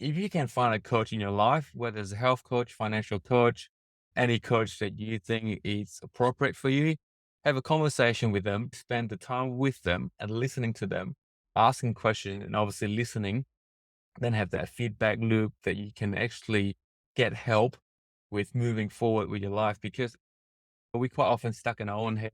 if you can find a coach in your life, whether it's a health coach, financial coach, any coach that you think is appropriate for you, have a conversation with them, spend the time with them and listening to them, asking questions and obviously listening, then have that feedback loop that you can actually get help with moving forward with your life. Because we quite often stuck in our own head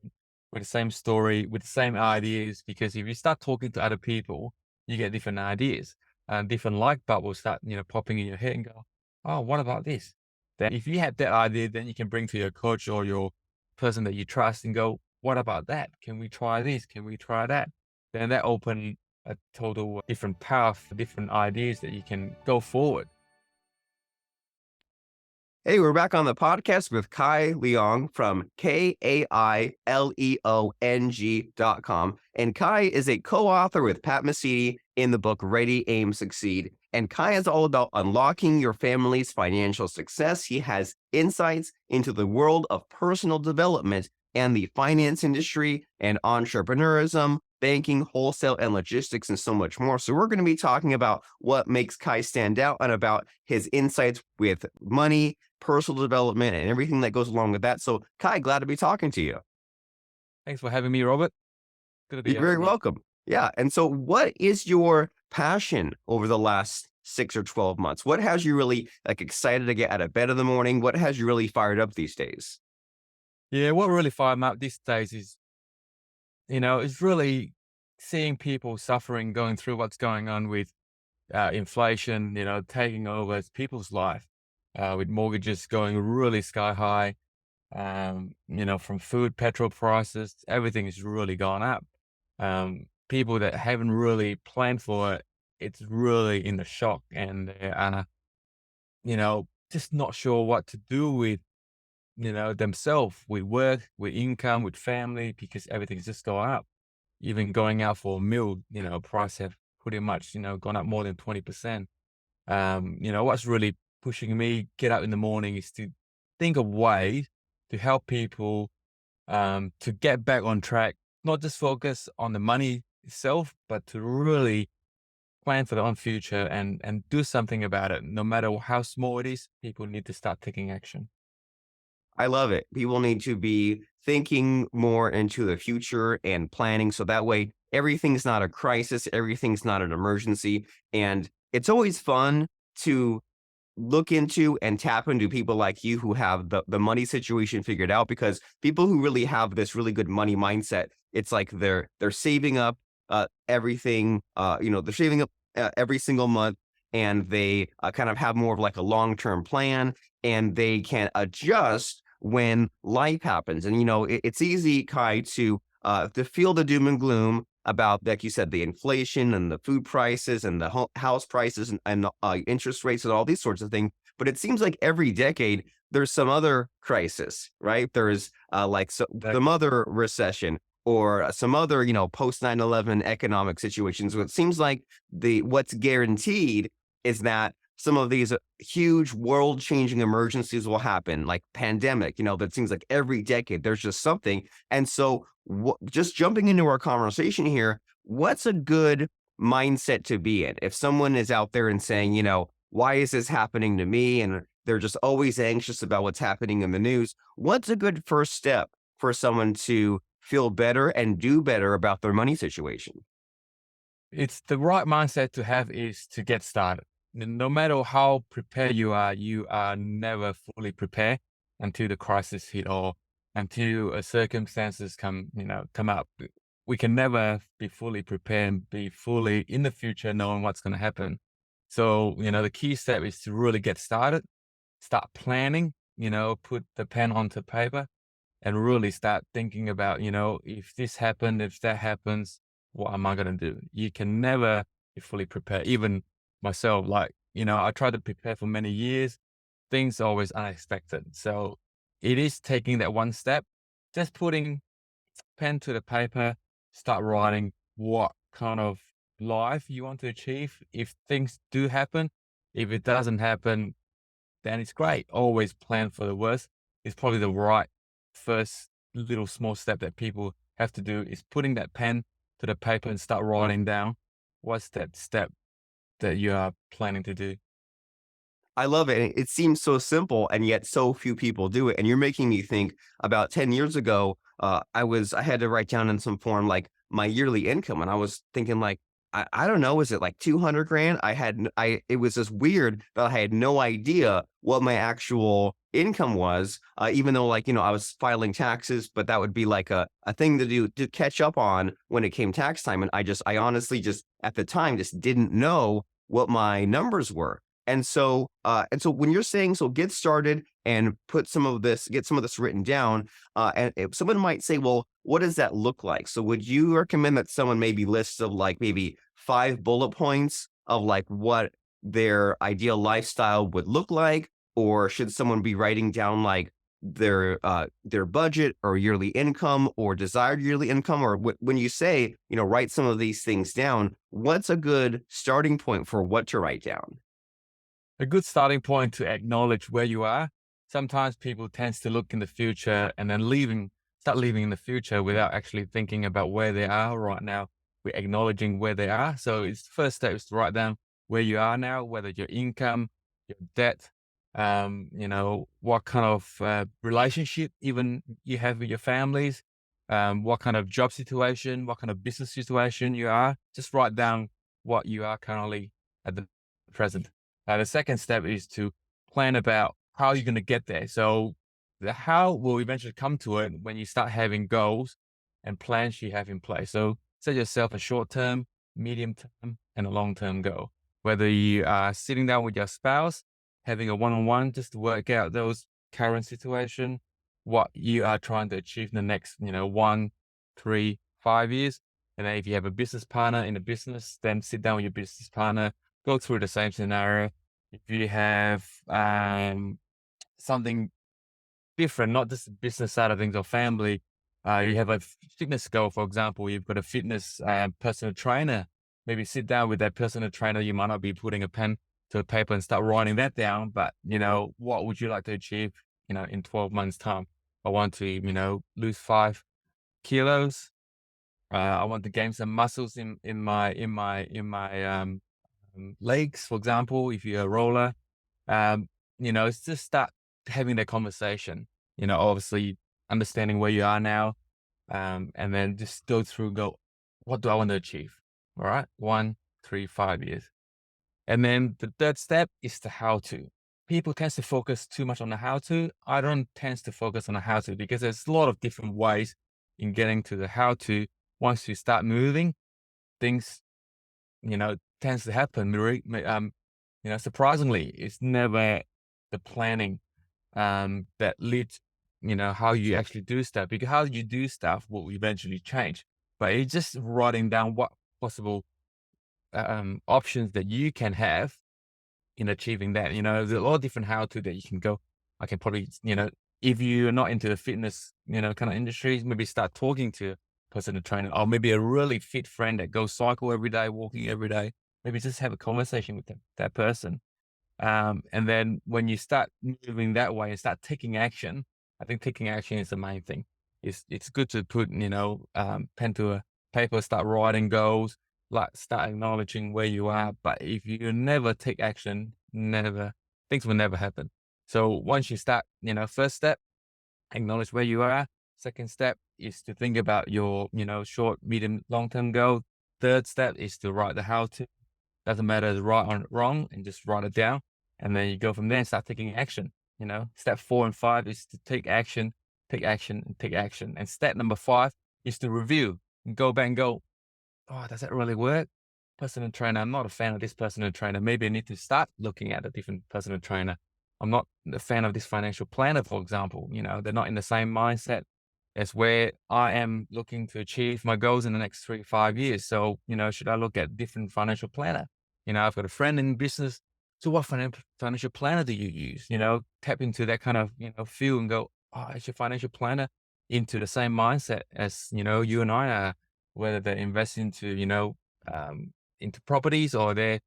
with the same story, with the same ideas. Because if you start talking to other people, you get different ideas and different light bulbs will start, popping in your head and go, oh, what about this? Then if you have that idea, then you can bring to your coach or your person that you trust and go, what about that? Can we try this? Can we try that? Then that open a total different path, different ideas that you can go forward. Hey, we're back on the podcast with Kai Leong from KAILEONG.com. And Kai is a co-author with Pat Mesiti in the book Ready, Aim, Succeed. And Kai is all about unlocking your family's financial success. He has insights into the world of personal development and the finance industry and entrepreneurism, banking, wholesale, and logistics, and so much more. So we're going to be talking about what makes Kai stand out and about his insights with money, personal development, and everything that goes along with that. So, Kai, glad to be talking to you. Thanks for having me, Robert. Good to be You're here. very welcome. Yeah. And so, what is your passion over the last 6 or 12 months? What has you really excited to get out of bed in the morning? What has you really fired up these days? Yeah, what really fired me up these days is, it's really seeing people suffering, going through what's going on with inflation, taking over people's life, with mortgages going really sky high, from food, petrol prices, everything has really gone up. People that haven't really planned for it, it's really in the shock and they are, just not sure what to do with, themselves, with work, with income, with family, because everything's just going up. Even going out for a meal, price have pretty much, gone up more than 20%. What's really pushing me get up in the morning is to think of ways to help people to get back on track, not just focus on the money itself, but to really plan for their own future and do something about it. No matter how small it is, people need to start taking action. I love it. People need to be thinking more into the future and planning so that way everything's not a crisis, everything's not an emergency. And it's always fun to look into and tap into people like you who have the money situation figured out, because people who really have this really good money mindset, it's like they're saving up everything, they're saving up every single month, and they kind of have more of like a long-term plan, and they can adjust when life happens. And it's easy, Kai, to feel the doom and gloom about, like you said, the inflation and the food prices and the house prices and interest rates and all these sorts of things. But it seems like every decade there's some other crisis, right? There's That some other recession or some other, post 9/11 economic situations. So it seems like the what's guaranteed is that some of these huge world changing emergencies will happen, like pandemic, that seems like every decade there's just something. And so, just jumping into our conversation here, what's a good mindset to be in? If someone is out there and saying, why is this happening to me? And they're just always anxious about what's happening in the news. What's a good first step for someone to feel better and do better about their money situation? it's the right mindset to have is to get started. No matter how prepared you are never fully prepared until the crisis hit or until circumstances come up. We can never be fully prepared and be fully in the future knowing what's going to happen. So, the key step is to really get started, start planning, put the pen onto paper and really start thinking about, if this happened, if that happens, what am I going to do? You can never be fully prepared. Even myself, like, I tried to prepare for many years. Things are always unexpected. So it is taking that one step, just putting pen to the paper, start writing what kind of life you want to achieve. If things do happen, if it doesn't happen, then it's great. Always plan for the worst. It's probably the right first little small step that people have to do is putting that pen to the paper and start writing down what's that step that you are planning to do. I love it. It seems so simple, and yet so few people do it. And you're making me think about 10 years ago, I had to write down in some form like my yearly income. And I was thinking like, I don't know, is it like 200 grand? It was just weird that I had no idea what my actual income was, even though like, I was filing taxes, but that would be like a thing to do to catch up on when it came tax time. And I honestly just at the time just didn't know what my numbers were. And so when you're saying, so get started and get some of this written down, and if someone might say, well, what does that look like? So would you recommend that someone maybe lists of like maybe 5 bullet points of like what their ideal lifestyle would look like? Or should someone be writing down like their budget or yearly income or desired yearly income? Or when you say, write some of these things down, what's a good starting point for what to write down? A good starting point to acknowledge where you are. Sometimes people tends to look in the future and then start living in the future without actually thinking about where they are right now. We're acknowledging where they are. So it's first step is to write down where you are now, whether your income, your debt, what kind of relationship even you have with your families, what kind of job situation, what kind of business situation you are. Just write down what you are currently at the present. The second step is to plan about how you're going to get there. So the how will eventually come to it when you start having goals and plans you have in place. So set yourself a short term, medium term, and a long term goal. Whether you are sitting down with your spouse, having a one on one just to work out those current situation, what you are trying to achieve in the next, 1, 3, 5 years. And then if you have a business partner in the business, then sit down with your business partner, go through the same scenario. If you have something different, not just the business side of things or family, you have a fitness goal, for example, you've got a fitness personal trainer, maybe sit down with that personal trainer. You might not be putting a pen to a paper and start writing that down, but what would you like to achieve, in 12 months time? I want to, lose 5 kilos. I want to gain some muscles in my legs, for example, if you're a roller. It's just start having that conversation, obviously understanding where you are now, and then just go, what do I want to achieve? All right. 1, 3, 5 years. And then the third step is the how to. People tend to focus too much on the how to. I don't tend to focus on the how to because there's a lot of different ways in getting to the how to. Once you start moving, things, tends to happen. Surprisingly, it's never the planning that leads, how you actually do stuff, because how you do stuff will eventually change. But it's just writing down what possible options that you can have in achieving that. There's a lot of different how to that you can go. I can probably, if you're not into the fitness, kind of industries, maybe start talking to a personal trainer, or maybe a really fit friend that goes cycle every day, walking every day. Maybe just have a conversation with that person. And then when you start moving that way and start taking action, I think taking action is the main thing. It's good to put, pen to a paper, start writing goals, like start acknowledging where you are. But if you never take action, things will never happen. So once you start, first step, acknowledge where you are. Second step is to think about your, short, medium, long term goal. Third step is to write the how to. Doesn't matter if it's right or wrong, and just write it down. And then you go from there and start taking action. Step 4 and 5 is to take action, take action, and take action. And step number 5 is to review and go back and go, oh, does that really work? Personal trainer, I'm not a fan of this personal trainer. Maybe I need to start looking at a different personal trainer. I'm not a fan of this financial planner, for example. They're not in the same mindset as where I am looking to achieve my goals in the next 3 to 5 years. So, should I look at different financial planner? I've got a friend in business. So what financial planner do you use? Tap into that kind of, feel and go, oh, is your financial planner into the same mindset as, you and I are, whether they invest into properties, or they're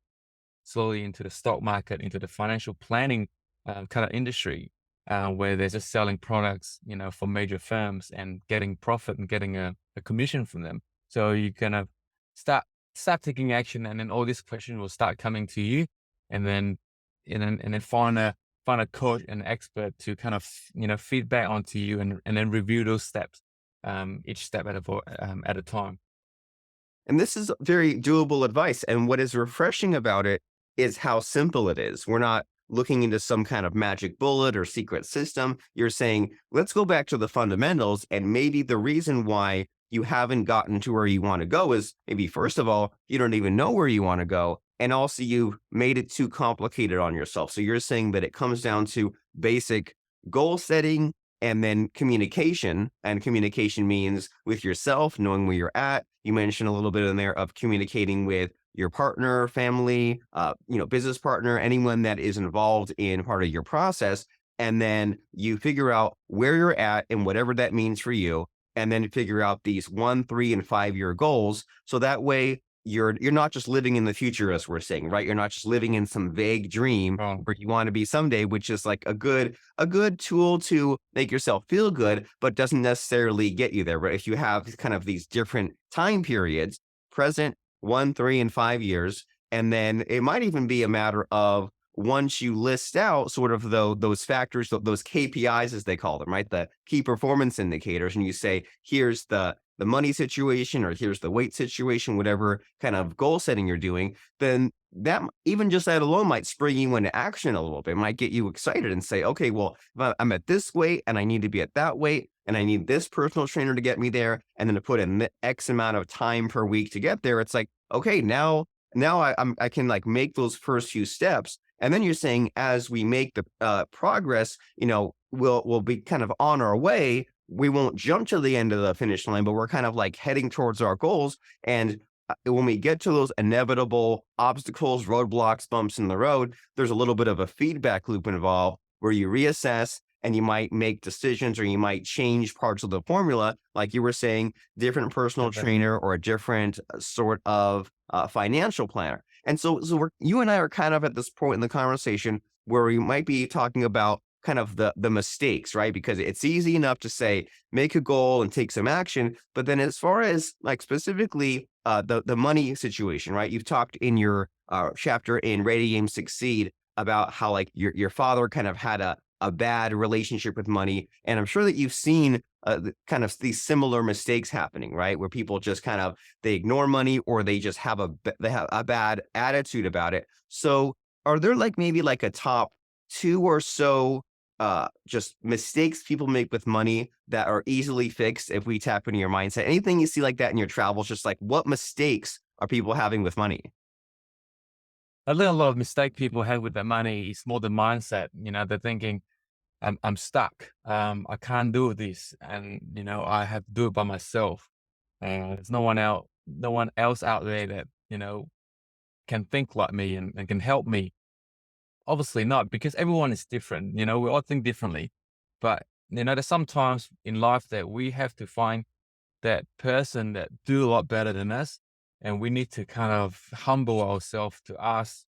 slowly into the stock market, into the financial planning kind of industry, where they're just selling products, for major firms and getting profit and getting a commission from them. So you kind of start start taking action, and then all these questions will start coming to you, and then and then find a coach and expert to kind of, feedback onto you, and then review those steps, each step at a time. And this is very doable advice. And what is refreshing about it is how simple it is. We're not looking into some kind of magic bullet or secret system. You're saying, let's go back to the fundamentals. And maybe the reason why you haven't gotten to where you want to go is maybe, first of all, you don't even know where you want to go. And also, you've made it too complicated on yourself. So you're saying that it comes down to basic goal setting and then communication. And communication means with yourself, knowing where you're at. You mentioned a little bit in there of communicating with your partner, family, business partner, anyone that is involved in part of your process. And then you figure out where you're at and whatever that means for you. And then figure out these 1, 3, and 5 year goals. So that way you're not just living in the future, as we're saying, right? You're not just living in some vague dream Oh, where you want to be someday, which is like a good tool to make yourself feel good, but doesn't necessarily get you there. But if you have kind of these different time periods, present, 1, 3, and 5 years, and then it might even be a matter of once you list out sort of those factors, those KPIs as they call them, right? The key performance indicators, and you say, here's the money situation, or here's the weight situation, whatever kind of goal setting you're doing, then even just that alone might spring you into action a little bit, might get you excited and say, okay, well, if I'm at this weight and I need to be at that weight and I need this personal trainer to get me there, and then to put in X amount of time per week to get there, it's like, okay, now I can like make those first few steps. And then you're saying as we make the progress, we'll be kind of on our way. We won't jump to the end of the finish line, but we're kind of like heading towards our goals. And when we get to those inevitable obstacles, roadblocks, bumps in the road, there's a little bit of a feedback loop involved where you reassess and you might make decisions, or you might change parts of the formula. Like you were saying, different personal definitely. trainer or a different sort of financial planner. And so you and I are kind of at this point in the conversation where we might be talking about kind of the mistakes, right? Because it's easy enough to say, make a goal and take some action. But then as far as like specifically the money situation, right? You've talked in your chapter in Ready Aim Succeed about how like your father kind of had a bad relationship with money. And I'm sure that you've seen kind of these similar mistakes happening, right? Where people just kind of, they ignore money, or they just have they have a bad attitude about it. So are there like maybe like a top two or so just mistakes people make with money that are easily fixed if we tap into your mindset? Anything you see like that in your travels, just like what mistakes are people having with money? I think a lot of mistake people have with their money is more the mindset. They're thinking, I'm stuck. I can't do this, and I have to do it by myself. And there's no one else out there that can think like me, and can help me. Obviously not, because everyone is different. We all think differently. But there's sometimes in life that we have to find that person that do a lot better than us, and we need to kind of humble ourselves to ask,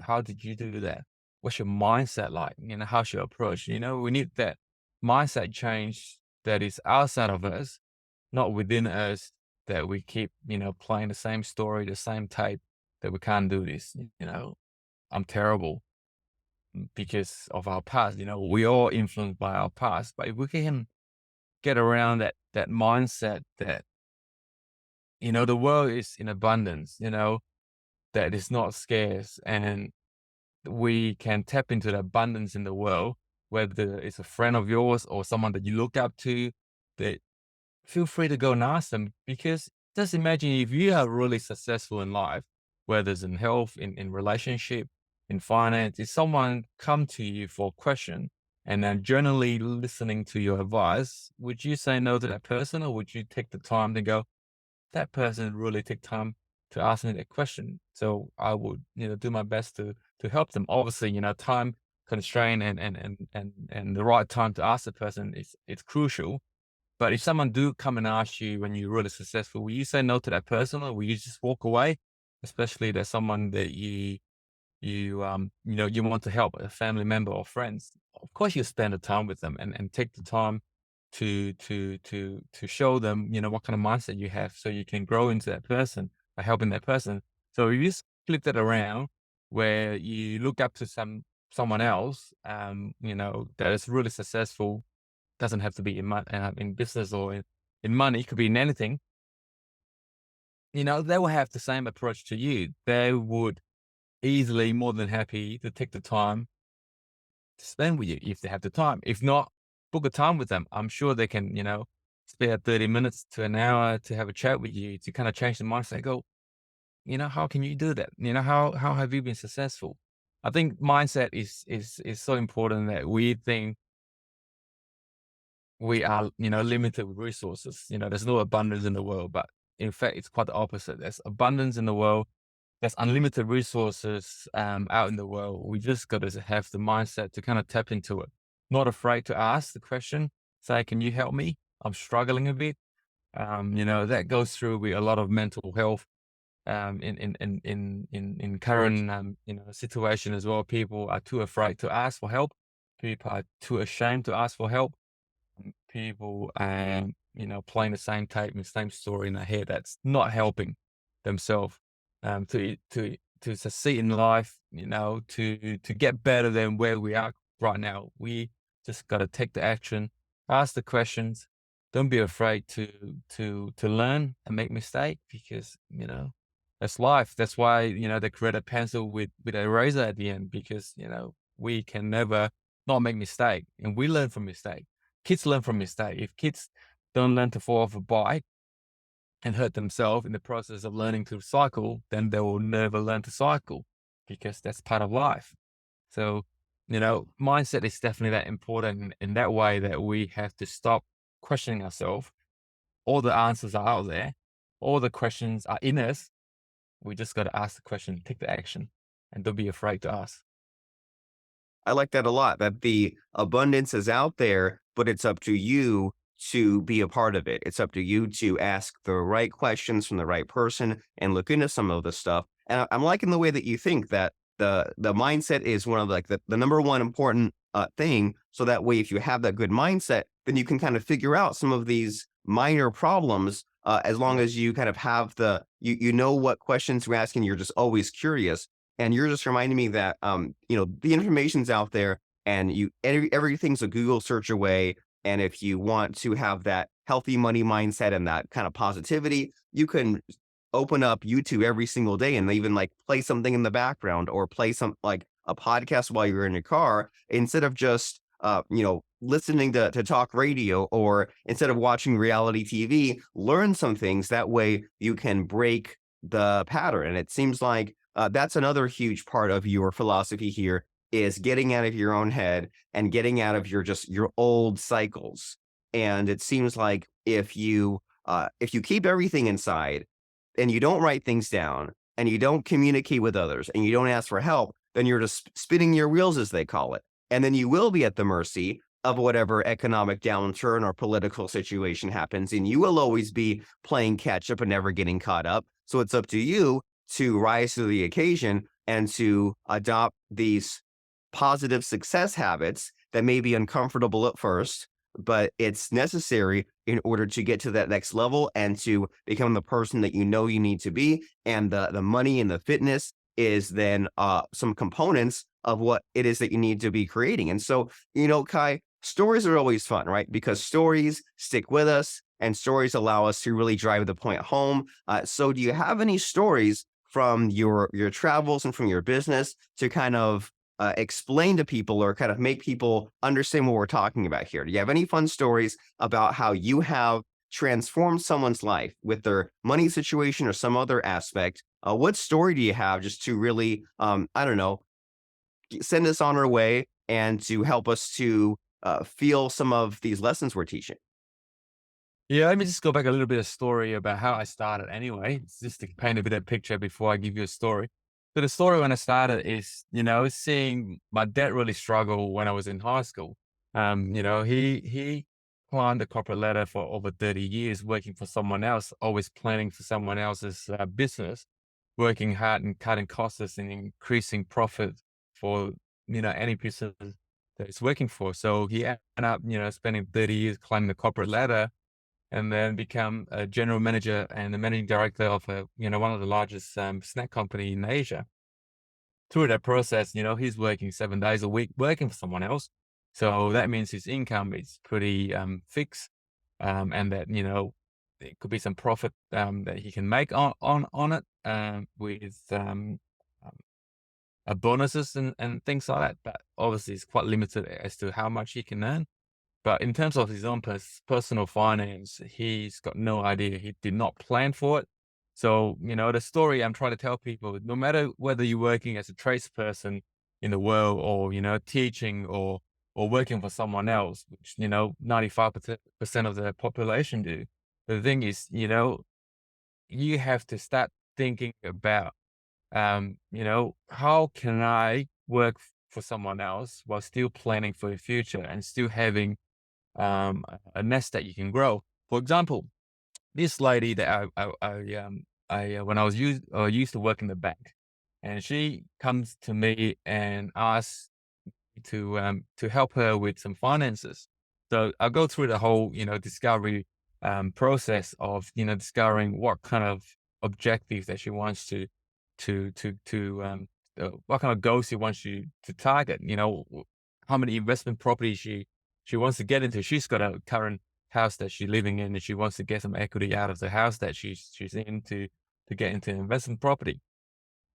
how did you do that? What's your mindset like? How's your approach? We need that mindset change that is outside of us, not within us, that we keep playing the same story, the same tape, that we can't do this. I'm terrible because of our past. We all influenced by our past. But if we can get around that mindset that the world is in abundance, that is not scarce, and we can tap into the abundance in the world, whether it's a friend of yours or someone that you look up to, that feel free to go and ask them. Because just imagine if you are really successful in life, whether it's in health, in relationship, in finance, if someone come to you for a question and then generally listening to your advice, would you say no to that person, or would you take the time to go, that person really take time to ask me that question? So I would, do my best to help them. Obviously, time constraint, and the right time to ask the person is it's crucial. But if someone do come and ask you when you're really successful, will you say no to that person, or will you just walk away? Especially there's someone that you want to help, a family member or friends. Of course, you spend the time with them, and take the time to show them, what kind of mindset you have, so you can grow into that person by helping that person. So if you flip that around, where you look up to someone else, that is really successful, doesn't have to be in business or in money, it could be in anything, they will have the same approach to you. They would easily more than happy to take the time to spend with you if they have the time. If not, book a time with them. I'm sure they can, spare 30 minutes to an hour to have a chat with you to kind of change the mindset. Go, how can you do that? How have you been successful? I think mindset is so important that we think we are, limited with resources. There's no abundance in the world, but in fact, it's quite the opposite. There's abundance in the world. There's unlimited resources out in the world. We just got to have the mindset to kind of tap into it. Not afraid to ask the question. Say, can you help me? I'm struggling a bit. That goes through with a lot of mental health in current situation as well. People are too afraid to ask for help. People are too ashamed to ask for help. People playing the same tape and the same story in their head that's not helping themselves to succeed in life, to get better than where we are right now. We just got to take the action, ask the questions. Don't be afraid to learn and make mistake, because that's life. That's why they create a pencil with a razor at the end, because we can never not make mistake, and we learn from mistake. Kids learn from mistake. If kids don't learn to fall off a bike and hurt themselves in the process of learning to cycle, then they will never learn to cycle, because that's part of life. So, mindset is definitely that important in that way, that we have to stop questioning ourselves. All the answers are out there. All the questions are in us. We just got to ask the question, take the action, and don't be afraid to ask. I like that a lot, that the abundance is out there, but it's up to you to be a part of it. It's up to you to ask the right questions from the right person and look into some of the stuff. And I'm liking the way that you think that the mindset is one of like the number one important thing. So that way, if you have that good mindset, then you can kind of figure out some of these minor problems. As long Yeah. as you kind of have you know what questions you're asking, you're just always curious. And you're just reminding me that, the information's out there, and everything's a Google search away. And if you want to have that healthy money mindset and that kind of positivity, you can open up YouTube every single day and even like play something in the background, or play some like a podcast while you're in your car, instead of just listening to talk radio, or instead of watching reality TV. Learn some things, that way you can break the pattern. And it seems like that's another huge part of your philosophy here, is getting out of your own head and getting out of your old cycles. And it seems like if you keep everything inside, and you don't write things down, and you don't communicate with others, and you don't ask for help, then you're just spinning your wheels, as they call it. And then you will be at the mercy of whatever economic downturn or political situation happens. And you will always be playing catch up and never getting caught up. So it's up to you to rise to the occasion and to adopt these positive success habits that may be uncomfortable at first, but it's necessary in order to get to that next level and to become the person that you need to be. And the money and the fitness is then some components of what it is that you need to be creating. And so, Kai, stories are always fun, right? Because stories stick with us, and stories allow us to really drive the point home. So do you have any stories from your travels and from your business to kind of explain to people, or kind of make people understand what we're talking about here? Do you have any fun stories about how you have transformed someone's life with their money situation or some other aspect? What story do you have, just to really, I don't know, send us on our way and to help us to feel some of these lessons we're teaching? Yeah, let me just go back a little bit of story about how I started anyway, just to paint a bit of picture before I give you a story. So the story when I started is, seeing my dad really struggle when I was in high school. He climbed the corporate ladder for over 30 years, working for someone else, always planning for someone else's business, working hard and cutting costs and increasing profit for, any business that he's working for. So he ended up, spending 30 years climbing the corporate ladder, and then become a general manager and the managing director of one of the largest snack company in Asia. through that process, he's working 7 days a week, working for someone else. So that means his income is pretty fixed, and that there could be some profit that he can make on it with um, bonuses and things like that. But obviously, it's quite limited as to how much he can earn. But in terms of his own personal finance, he's got no idea. He did not plan for it. So, the story I'm trying to tell people, no matter whether you're working as a tradesperson in the world or, teaching or working for someone else, which, 95% of the population do. The thing is, you have to start thinking about, how can I work for someone else while still planning for the future and still having a nest that you can grow. For example, this lady that when I was used to work in the bank, and she comes to me and asks to help her with some finances. So I'll go through the whole discovery process of discovering what kind of objectives that she wants to what kind of goals she wants you to target. How many investment properties she wants to get into. She's got a current house that she's living in, and she wants to get some equity out of the house that she's in to get into investment property.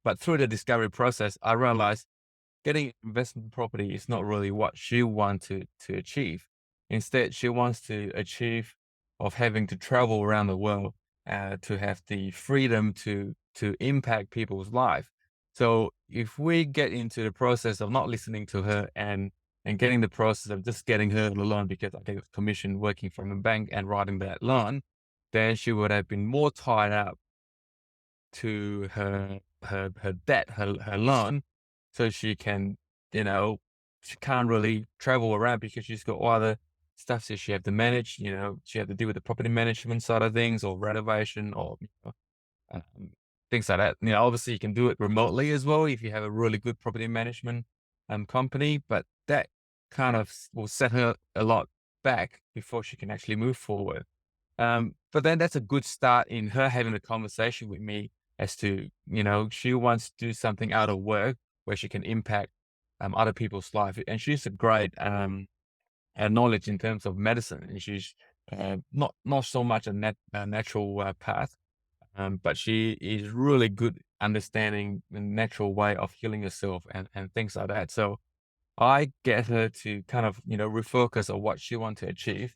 But through the discovery process, I realized getting investment property is not really what she wants to achieve. Instead, she wants to achieve of having to travel around the world to have the freedom to impact people's life. So if we get into the process of not listening to her and getting the process of just getting her the loan because I get a commission working from a bank and writing that loan, then she would have been more tied up to her debt, her loan, so she can, you know, she can't really travel around because she's got other stuff that she have to manage. She have to deal with the property management side of things or renovation or um, things like that. Obviously you can do it remotely as well if you have a really good property management company, but that kind of will set her a lot back before she can actually move forward. But then that's a good start in her having a conversation with me as to, she wants to do something out of work where she can impact other people's life. And she's a great knowledge in terms of medicine. And she's not so much a natural path, but she is really good understanding the natural way of healing herself and things like that. So I get her to kind of, refocus on what she wants to achieve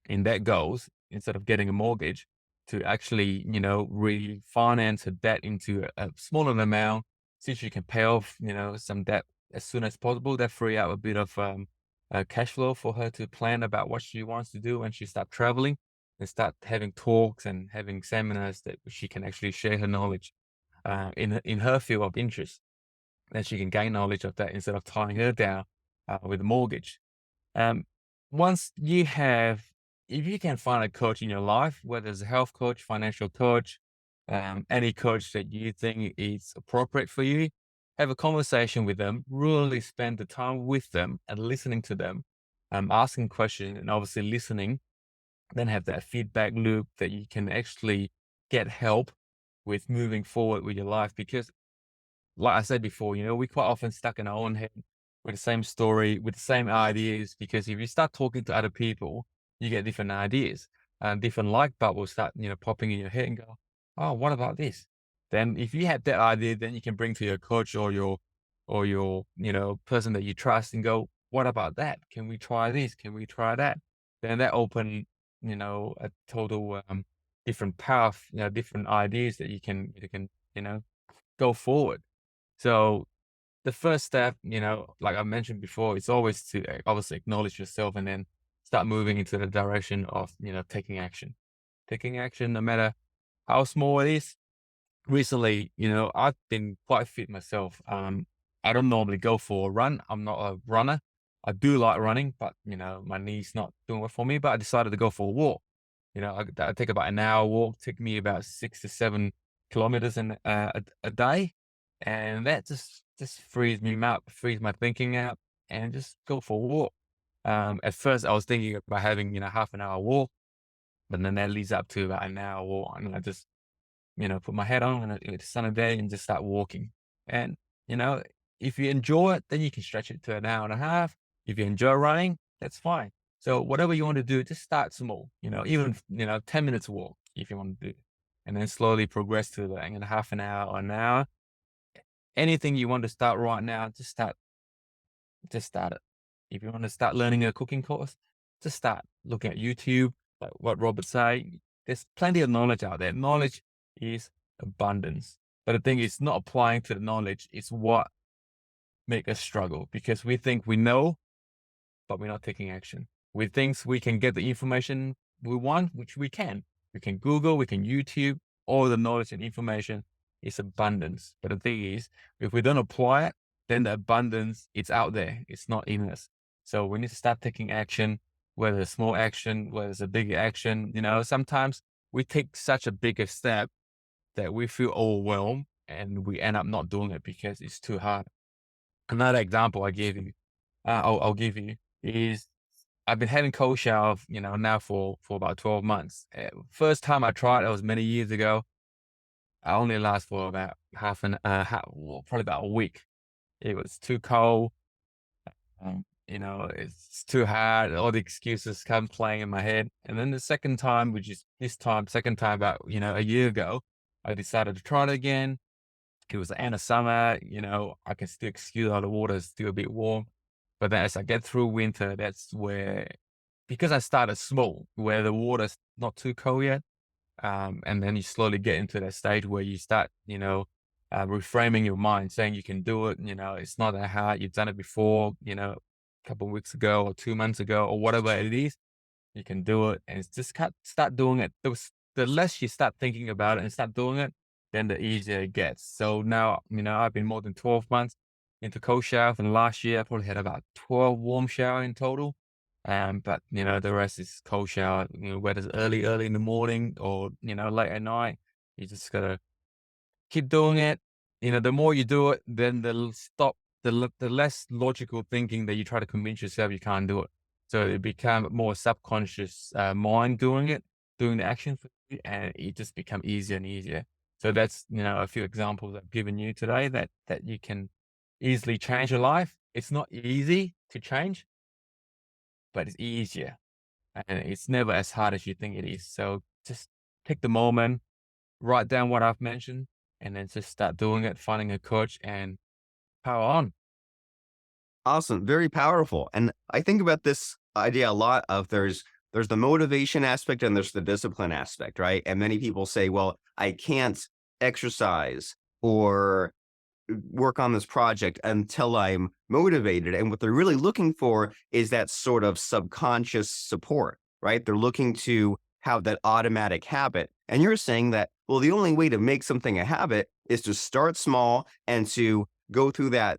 in that goals instead of getting a mortgage to actually, refinance her debt into a smaller amount, see if she can pay off, some debt as soon as possible. That free up a bit of cash flow for her to plan about what she wants to do when she start traveling and start having talks and having seminars that she can actually share her knowledge in her field of interest. Then she can gain knowledge of that instead of tying her down with a mortgage. Um, once you have, if you can find a coach in your life, whether it's a health coach, financial coach, any coach that you think is appropriate for you, have a conversation with them, really spend the time with them and listening to them, asking questions and obviously listening, then have that feedback loop that you can actually get help with moving forward with your life. Because like I said before, we quite often stuck in our own head with the same story, with the same ideas, because if you start talking to other people, you get different ideas and different light bulbs will start, popping in your head and go, oh, what about this? Then if you have that idea, then you can bring to your coach or your, person that you trust and go, what about that? Can we try this? Can we try that? Then that open, a total different path, different ideas that you can, go forward. So the first step, like I mentioned before, is always to obviously acknowledge yourself and then start moving into the direction of, taking action. Taking action, no matter how small it is. Recently, I've been quite fit myself. I don't normally go for a run. I'm not a runner. I do like running, but my knee's not doing it for me. But I decided to go for a walk. I take about an hour walk, take me about 6 to 7 kilometers a day, and that just frees me up, frees my thinking out, and just go for a walk. At first, I was thinking about having half an hour walk, but then that leads up to about an hour walk, and I just put my head on and it's a sunny day and just start walking, and you know If you enjoy it, then you can stretch it to an hour and a half. If you enjoy running, that's fine. So whatever you want to do, just start small, even, 10 minutes walk if you want to do, and then slowly progress to like in half an hour or an hour. Anything you want to start right now, just start it. If you want to start learning a cooking course, just start looking at YouTube, like what Robert say. There's plenty of knowledge out there. Knowledge is abundance. But the thing is not applying to the knowledge is what make us struggle because we think we know, but we're not taking action. We think we can get the information we want, which we can. We can Google, we can YouTube, all the knowledge and information is abundance. But the thing is, if we don't apply it, then the abundance it's out there. It's not in us. So we need to start taking action, whether it's small action, whether it's a big action. Sometimes we take such a bigger step that we feel overwhelmed and we end up not doing it because it's too hard. Another example I'll give you is I've been having cold shower, now for about 12 months. First time I tried it was many years ago. I only last for about probably about a week. It was too cold. It's too hard. All the excuses come playing in my head. And then the second time, which is second time about, a year ago, I decided to try it again. It was the end of summer, I can still excuse all the water is still a bit warm. But then as I get through winter, that's where, because I started small, where the water's not too cold yet, and then you slowly get into that stage where you start, reframing your mind, saying you can do it. It's not that hard. You've done it before, a couple of weeks ago or 2 months ago or whatever it is. You can do it, and it's just start doing it. The less you start thinking about it and start doing it, then the easier it gets. So now, I've been more than 12 months into cold shower, and last year I probably had about 12 warm shower in total. But the rest is cold shower, whether it's early in the morning or, late at night. You just gotta keep doing it. The more you do it, then the less logical thinking that you try to convince yourself you can't do it. So it become more subconscious mind doing it, doing the action for you, and it just become easier and easier. So that's, a few examples I've given you today that you can easily change your life. It's not easy to change, but it's easier and it's never as hard as you think it is. So just take the moment, write down what I've mentioned, and then just start doing it, finding a coach and power on. Awesome, very powerful. And I think about this idea a lot of there's the motivation aspect and there's the discipline aspect, right? And many people say, well, I can't exercise or work on this project until I'm motivated. And what they're really looking for is that sort of subconscious support, right? They're looking to have that automatic habit. And you're saying that, well, the only way to make something a habit is to start small and to go through that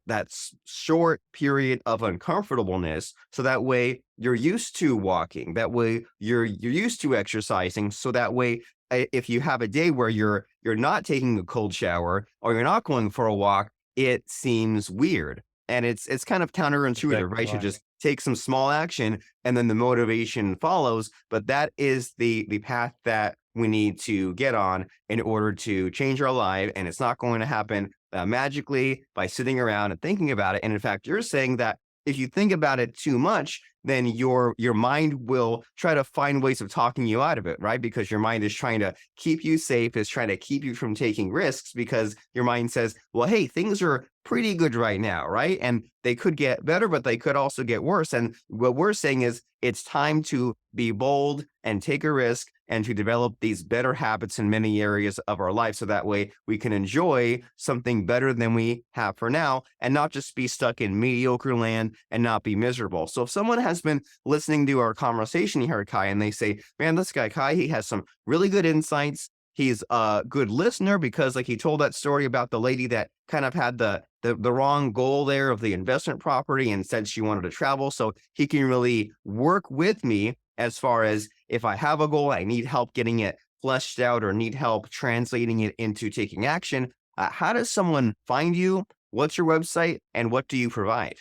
short period of uncomfortableness so that way you're used to walking, that way you're used to exercising, so that way if you have a day where you're not taking a cold shower or you're not going for a walk, it seems weird. And it's kind of counterintuitive, Exactly right? You right. just take some small action and then the motivation follows. But that is the path that we need to get on in order to change our life. And it's not going to happen magically by sitting around and thinking about it. And in fact, you're saying that if you think about it too much, then your mind will try to find ways of talking you out of it, right? Because your mind is trying to keep you safe, is trying to keep you from taking risks because your mind says, well, hey, things are pretty good right now, right? And they could get better, but they could also get worse. And what we're saying is it's time to be bold and take a risk and to develop these better habits in many areas of our life. So that way we can enjoy something better than we have for now and not just be stuck in mediocre land and not be miserable. So if someone has been listening to our conversation here, Kai, and they say, man, this guy, Kai, he has some really good insights. He's a good listener because like he told that story about the lady that kind of had the wrong goal there of the investment property and said she wanted to travel. So he can really work with me as far as if I have a goal, I need help getting it fleshed out or need help translating it into taking action. How does someone find you? What's your website and what do you provide?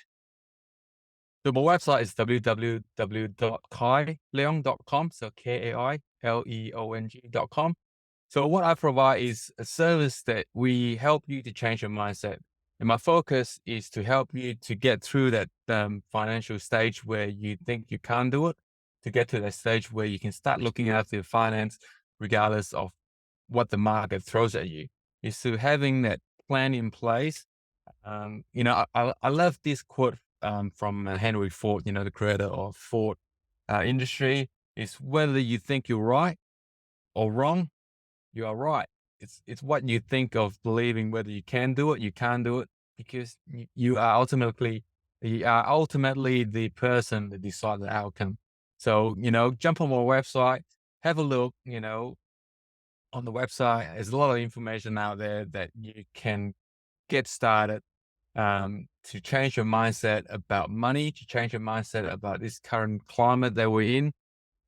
So my website is www.kaileong.com. So KAILEONG.com. So what I provide is a service that we help you to change your mindset. And my focus is to help you to get through that financial stage where you think you can't do it, to get to that stage where you can start looking after your finance, regardless of what the market throws at you. Is to having that plan in place. I love this quote from Henry Ford, the creator of Ford industry, is whether you think you're right or wrong, you are right. It's what you think of believing whether you can do it, you can't do it, because you are ultimately the person that decides the outcome. So, jump on my website, have a look, on the website. There's a lot of information out there that you can get started to change your mindset about money, to change your mindset about this current climate that we're in.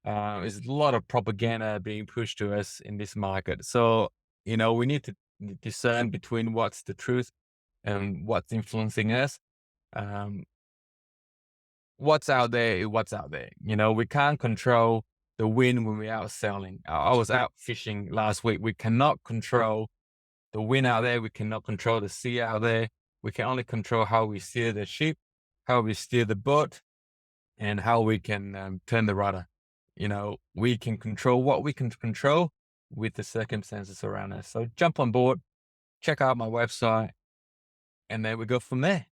There's a lot of propaganda being pushed to us in this market. So, we need to discern between what's the truth and what's influencing us. Um, what's out there is what's out there. We can't control the wind when we're out sailing. I was out fishing last week. We cannot control the wind out there. We cannot control the sea out there. We can only control how we steer the ship, how we steer the boat, and how we can turn the rudder. We can control what we can control with the circumstances around us. So jump on board, check out my website, and then we go from there.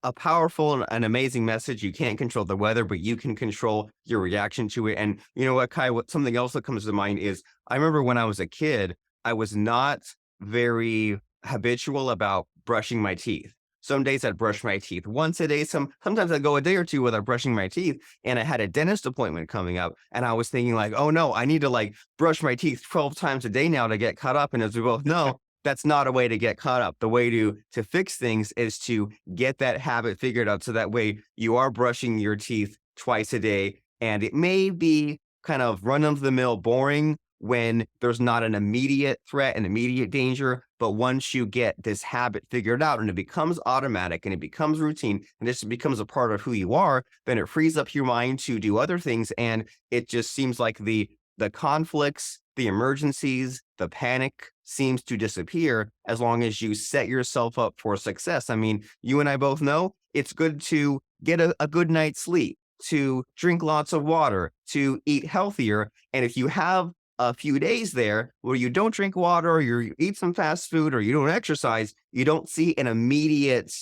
A powerful and an amazing message. You can't control the weather, but you can control your reaction to it. And you know what, Kai, something else that comes to mind is I remember when I was a kid, I was not very habitual about brushing my teeth. Some days I'd brush my teeth once a day. Sometimes I'd go a day or two without brushing my teeth. And I had a dentist appointment coming up. And I was thinking like, oh no, I need to like brush my teeth 12 times a day now to get caught up. And as we both know, that's not a way to get caught up. The way to fix things is to get that habit figured out so that way you are brushing your teeth twice a day. And it may be kind of run of the mill boring when there's not an immediate threat, an immediate danger. But once you get this habit figured out and it becomes automatic and it becomes routine and this becomes a part of who you are, then it frees up your mind to do other things. And it just seems like the conflicts, the emergencies, the panic seems to disappear as long as you set yourself up for success. I mean, you and I both know it's good to get a good night's sleep, to drink lots of water, to eat healthier. And if you have a few days there where you don't drink water or you eat some fast food or you don't exercise, you don't see an immediate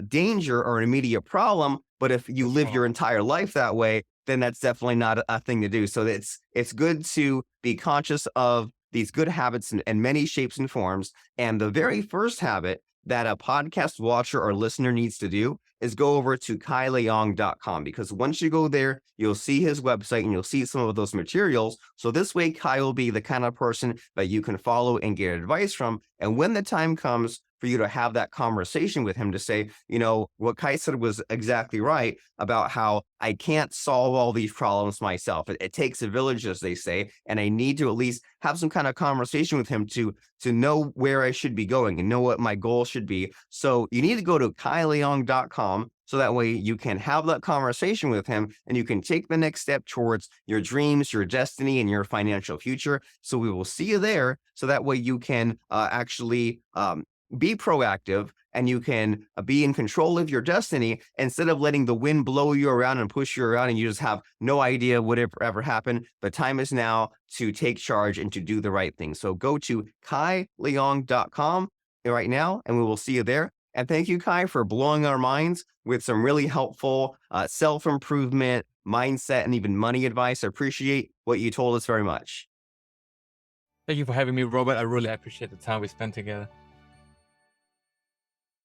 danger or an immediate problem. But if you That's live right. your entire life that way, then that's definitely not a thing to do. So it's good to be conscious of these good habits in many shapes and forms. And the very first habit that a podcast watcher or listener needs to do is go over to kaileong.com, because once you go there, you'll see his website and you'll see some of those materials. So this way, Kai will be the kind of person that you can follow and get advice from. And when the time comes for you to have that conversation with him to say, what Kai said was exactly right about how I can't solve all these problems myself. It takes a village, as they say, and I need to at least have some kind of conversation with him to know where I should be going and know what my goal should be. So you need to go to kaileong.com so that way you can have that conversation with him and you can take the next step towards your dreams, your destiny, and your financial future. So we will see you there. So that way you can actually be proactive and you can be in control of your destiny instead of letting the wind blow you around and push you around and you just have no idea what ever happened. The time is now to take charge and to do the right thing. So go to kaileong.com right now and we will see you there. And thank you, Kai, for blowing our minds with some really helpful self-improvement, mindset, and even money advice. I appreciate what you told us very much. Thank you for having me, Robert. I really appreciate the time we spent together.